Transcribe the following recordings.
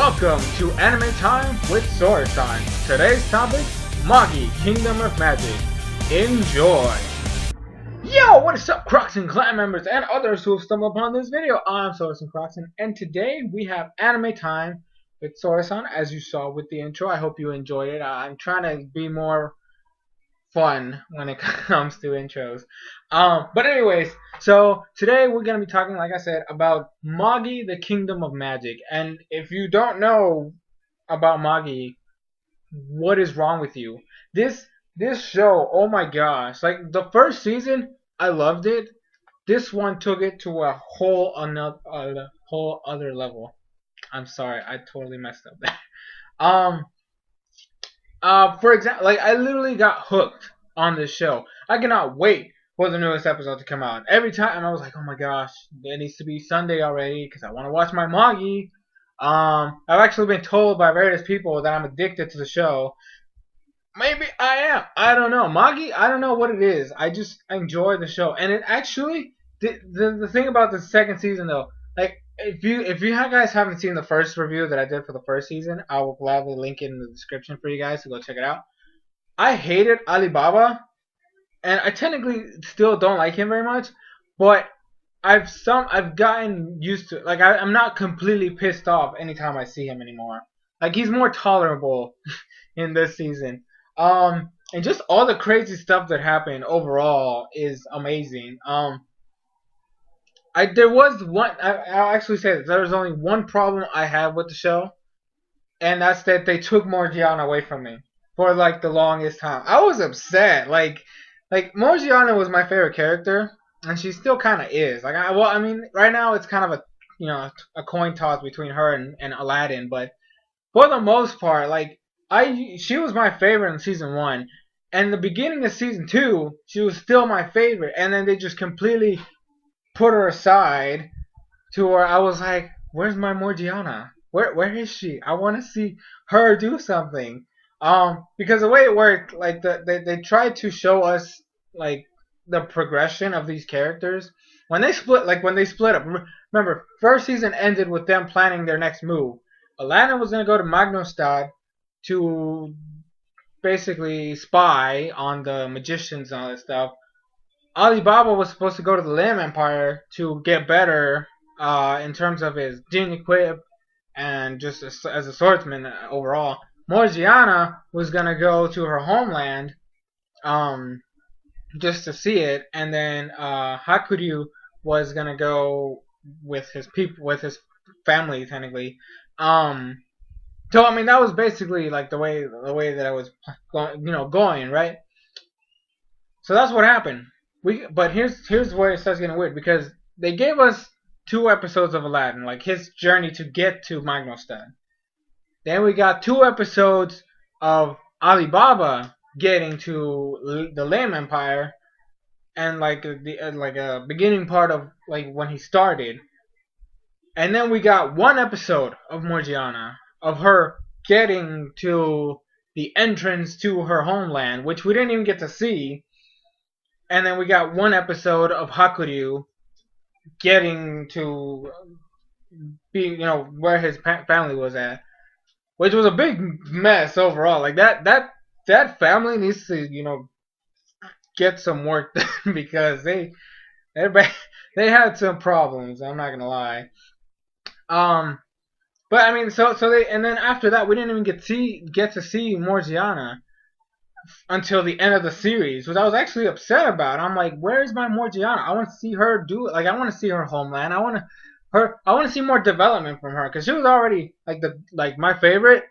welcome to Anime Time with Soresan. Today's topic, Magi, Kingdom of Magic. Enjoy! Yo, what is up, Crockxen clan members and others who have stumbled upon this video? I'm SoresanCrockxen, and today we have Anime Time with Soresan, as you saw with the intro. I hope you enjoyed it. I'm trying to be more fun when it comes to intros. But anyways, so today we're going to be talking, like I said, about Magi, the Kingdom of Magic. And if you don't know about Magi, what is wrong with you? This show, oh my gosh, like the first season, I loved it. This one took it to a whole other level. I'm sorry, I totally messed up there. For example, like I literally got hooked on this show. I cannot wait for the newest episode to come out. Every time I was like, oh my gosh, it needs to be Sunday already because I want to watch my Magi. I've actually been told by various people that I'm addicted to the show. Maybe I am. I don't know. Magi, I don't know what it is. I just enjoy the show. And it actually, the thing about the second season though, like if you guys haven't seen the first review that I did for the first season, I will gladly link it in the description for you guys to go check it out. I hated Alibaba, and I technically still don't like him very much, but I've gotten used to it. Like I'm not completely pissed off anytime I see him anymore. Like he's more tolerable in this season. And just all the crazy stuff that happened overall is amazing. There was one. I'll actually say that there was only one problem I had with the show, and that's that they took Morgiana away from me for like the longest time. I was upset. Like Morgiana was my favorite character, and she still kind of is. Like I mean, right now it's kind of a coin toss between her and Aladdin, but for the most part, like she was my favorite in season 1, and the beginning of season 2, she was still my favorite, and then they just completely put her aside to where I was like, where's my Morgiana? Where is she? I want to see her do something. Because the way it worked, like they tried to show us like the progression of these characters when they split up. Remember, first season ended with them planning their next move. Aladdin was gonna go to Magnostad to basically spy on the magicians and all that stuff. Alibaba was supposed to go to the Lamb Empire to get better in terms of his gene equip and just as a swordsman overall. Morgiana was gonna go to her homeland just to see it, and then Hakuryu was gonna go with his people, with his family technically. So I mean that was basically like the way that I was going, right? So that's what happened. But here's where it starts getting weird, because they gave us 2 episodes of Aladdin, like his journey to get to Magnostad. Then we got 2 episodes of Alibaba getting to the Lamb Empire, and like a beginning part of like when he started. And then we got 1 episode of Morgiana, of her getting to the entrance to her homeland, which we didn't even get to see. And then we got 1 episode of Hakuryu getting to be, where his family was at, which was a big mess overall. Like that family needs to, get some work done because they had some problems. I'm not gonna lie. But I mean, so they, and then after that, we didn't even get to see Morgiana until the end of the series, which I was actually upset about. I'm like, where's my Morgiana? I want to see her do it. Like, I want to see her homeland. I want to see more development from her, because she was already like my favorite.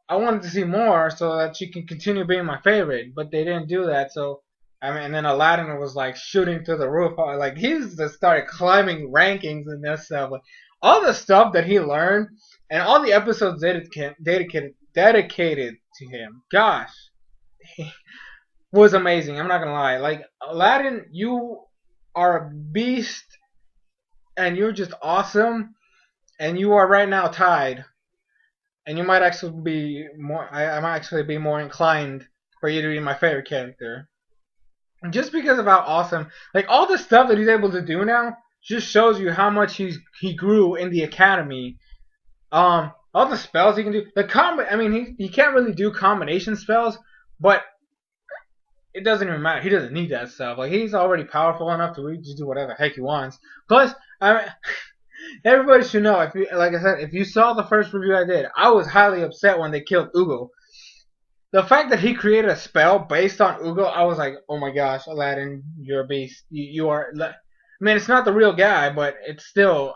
I wanted to see more so that she can continue being my favorite, but they didn't do that. So I mean, and then Aladdin was like shooting through the roof. Like he's just started climbing rankings and that stuff. Like all the stuff that he learned and all the episodes dedicated to him. Gosh. Was amazing. I'm not gonna lie. Like Aladdin, you are a beast, and you're just awesome, and you are right now tied. And you might actually be more. I might actually be more inclined for you to be my favorite character, just because of how awesome. Like all the stuff that he's able to do now just shows you how much he grew in the academy. all the spells he can do. I mean, he can't really do combination spells, but it doesn't even matter. He doesn't need that stuff. Like he's already powerful enough to really just do whatever the heck he wants. Plus, I mean, everybody should know. If you, like I said, if you saw the first review I did, I was highly upset when they killed Ugo. The fact that he created a spell based on Ugo, I was like, oh my gosh, Aladdin, you're a beast. You are. I mean, it's not the real guy, but it's still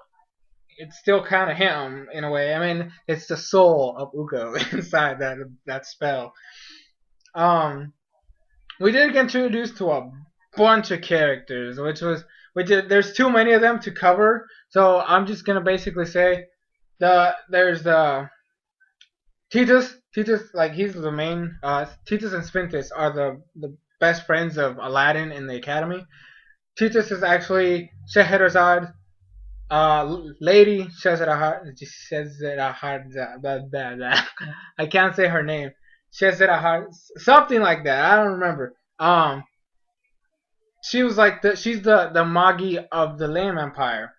kind of him in a way. I mean, it's the soul of Ugo inside that spell. Um, we did get introduced to a bunch of characters, there's too many of them to cover. So I'm just gonna basically say there's the Titus, like he's the main. Titus and Sphinx are the best friends of Aladdin in the academy. Titus is actually Scheherazade, Lady Scheherazade. I can't say her name. Scheherazade, something like that. I don't remember. She was like she's the Magi of the Lamb Empire,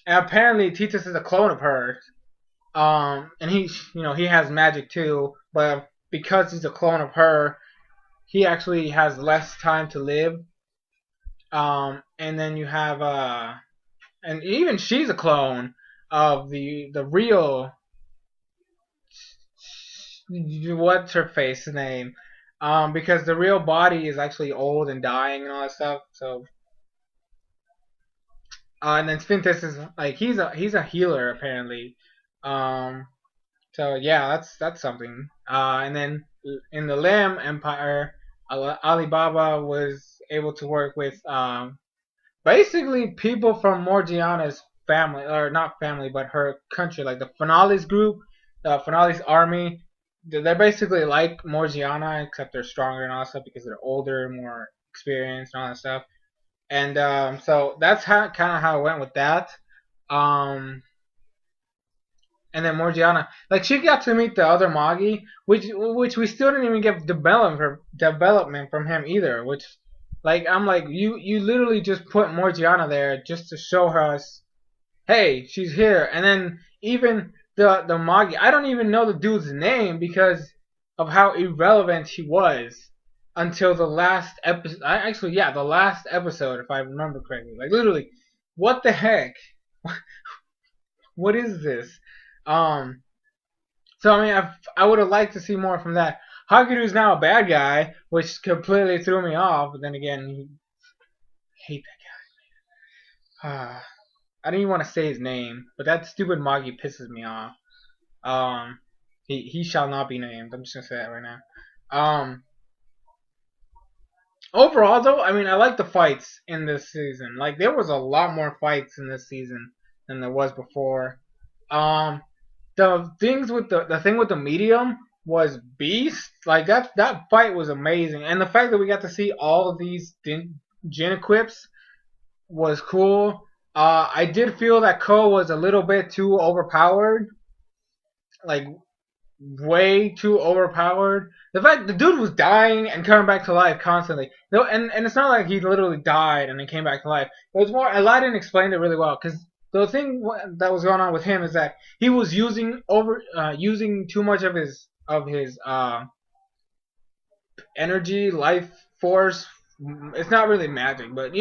and apparently Titus is a clone of hers. And he has magic too, but because he's a clone of her, he actually has less time to live. And then you have and even she's a clone of the real what's her face name, because the real body is actually old and dying and all that stuff. So, and then Sphinx is like he's a healer apparently. Um, so yeah, that's something. And then in the Lamb Empire, Alibaba was able to work with basically people from Morgiana's family, or not family, but her country, like the Finales group, the Finales army. They're basically like Morgiana, except they're stronger and all that stuff because they're older, more experienced, and all that stuff. And so that's kind of how it went with that. Um, and then Morgiana, like she got to meet the other Magi, which we still didn't even get development from him either. Which, like, I'm like, you literally just put Morgiana there just to show us, hey, she's here. And then even the Magi, I don't even know the dude's name because of how irrelevant he was until the last episode. Actually, yeah, the last episode, if I remember correctly. Like literally, what the heck? What is this? Um, so I mean, I would have liked to see more from that. Hakuru's now a bad guy, which completely threw me off. But then again, I hate that guy. I don't even want to say his name, but that stupid Magi pisses me off. He shall not be named. I'm just gonna say that right now. Overall, though, I mean, I like the fights in this season. Like there was a lot more fights in this season than there was before. Um, the thing with the medium was beast. Like that fight was amazing, and the fact that we got to see all of these Jin equips was cool. I did feel that Ko was a little bit too overpowered, like way too overpowered. The fact the dude was dying and coming back to life constantly. No, and it's not like he literally died and then came back to life. It was more. Aladdin explained it really well because the thing that was going on with him is that he was using too much of his energy, life force. It's not really magic, but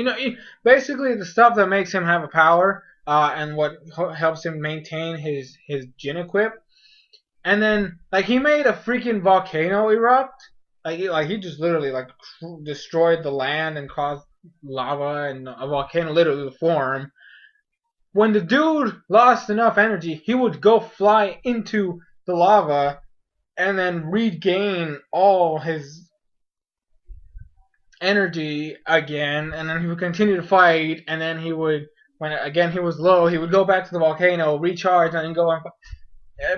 basically the stuff that makes him have a power, and what helps him maintain his Jin equip. And then like he made a freaking volcano erupt. Like he just literally like destroyed the land and caused lava and a volcano literally to form. When the dude lost enough energy, he would go fly into the lava and then regain all his energy again, and then he would continue to fight, and then he would, when again he was low, he would go back to the volcano, recharge, and then go on.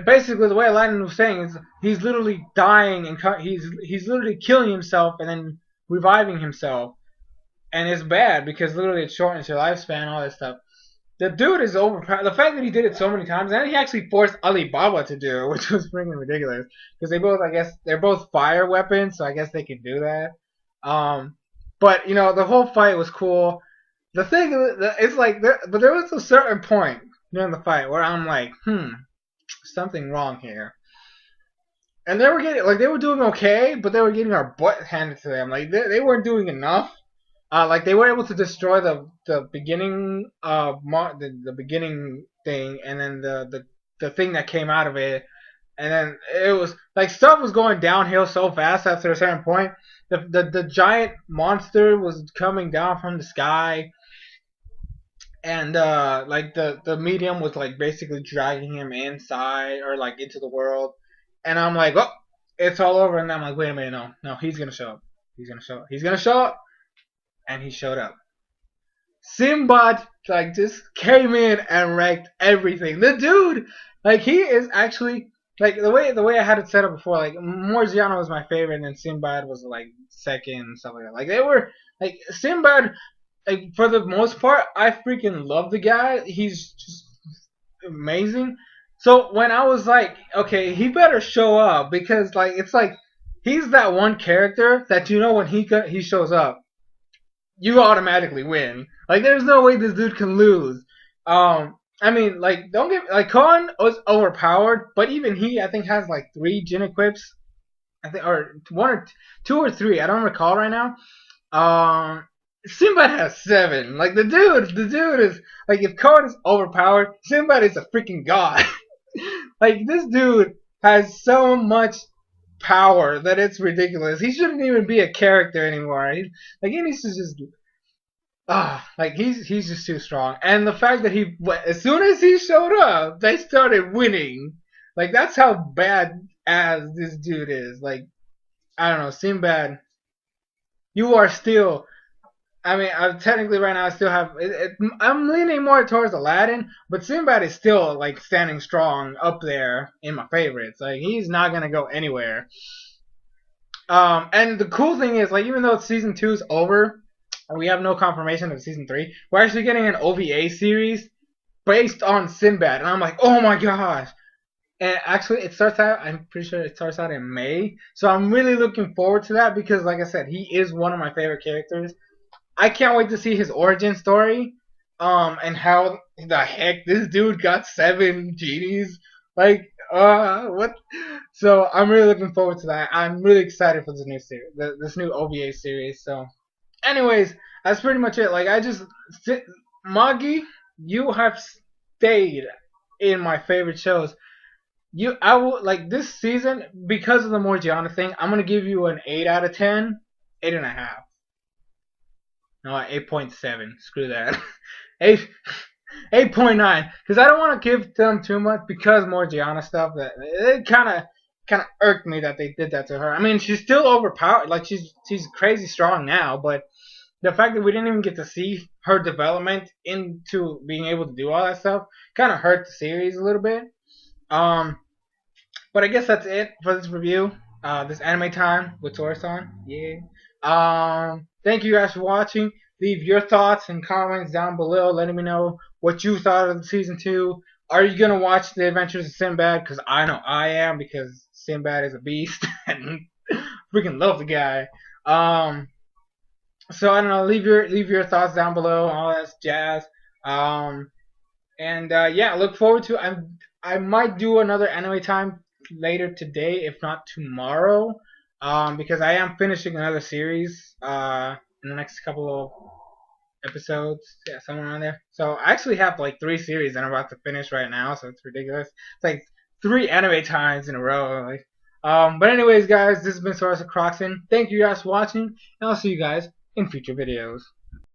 Basically, the way Aladdin was saying is he's literally dying and he's literally killing himself and then reviving himself, and it's bad because literally it shortens your lifespan, all that stuff. The dude is overpowered. The fact that he did it so many times, and he actually forced Alibaba to do it, which was freaking ridiculous. Because they both, I guess, they're both fire weapons, so I guess they can do that. But the whole fight was cool. The thing, it's like, but there was a certain point during the fight where I'm like, something wrong here. And they were getting like they were doing okay, but they were getting our butt handed to them. Like they weren't doing enough. Like they were able to destroy the beginning the beginning thing, and then the thing that came out of it, and then it was like stuff was going downhill so fast after a certain point. The giant monster was coming down from the sky, and like the medium was like basically dragging him inside or like into the world, and I'm like, oh, it's all over, and I'm like, wait a minute, no, he's gonna show up, he's gonna show up, and he showed up. Sinbad like just came in and wrecked everything. The dude, like he is actually like the way I had it set up before. Like Morgiana was my favorite, and then Sinbad was like second and stuff like that. Like they were like Sinbad. Like for the most part, I freaking love the guy. He's just amazing. So when I was like, okay, he better show up because like it's like he's that one character that you know when he shows up, you automatically win. Like there's no way this dude can lose. I mean, like don't get like Khan was overpowered, but even he I think has like 3 Jin equips. I think or 1 or 2 or 3. I don't recall right now. Sinbad has 7. Like the dude is like if Khan is overpowered, Sinbad is a freaking god. Like this dude has so much power that it's ridiculous. He shouldn't even be a character anymore. He needs to just like he's just too strong. And the fact that he as soon as he showed up, they started winning. Like that's how bad as this dude is. Like I don't know, Sinbad, you are still. I mean, technically right now I still have. I'm leaning more towards Aladdin, but Sinbad is still like standing strong up there in my favorites. Like he's not gonna go anywhere. And the cool thing is, like, even though season 2 is over, and we have no confirmation of season 3, we're actually getting an OVA series based on Sinbad, and I'm like, oh my gosh! And actually, it starts out. I'm pretty sure it starts out in May, so I'm really looking forward to that because, like I said, he is one of my favorite characters. I can't wait to see his origin story, and how the heck this dude got 7 genies. Like, what? So I'm really looking forward to that. I'm really excited for this new series, this new OVA series. So, anyways, that's pretty much it. Like, Magi, you have stayed in my favorite shows. I will like this season because of the Morgiana thing. I'm gonna give you an 8 out of 10, 8.5. No, 8.7. Screw that. 8, 8.9. Because I don't want to give them too much because Morgiana stuff. That it kind of irked me that they did that to her. I mean, she's still overpowered. Like she's crazy strong now, but the fact that we didn't even get to see her development into being able to do all that stuff kind of hurt the series a little bit. But I guess that's it for this review. This anime time with Soresan. Yeah. Thank you guys for watching. Leave your thoughts and comments down below, letting me know what you thought of season 2. Are you gonna watch The Adventures of Sinbad? Because I know I am, because Sinbad is a beast and freaking love the guy. So I don't know. Leave your thoughts down below. All that jazz. Yeah, look forward to. I might do another anime time later today, if not tomorrow. Because I am finishing another series in the next couple of episodes, yeah, somewhere around there. So I actually have like 3 series that I'm about to finish right now, so it's ridiculous. It's like 3 anime times in a row. Like, but anyways, guys, this has been SoresanCrockxen. Thank you guys for watching, and I'll see you guys in future videos.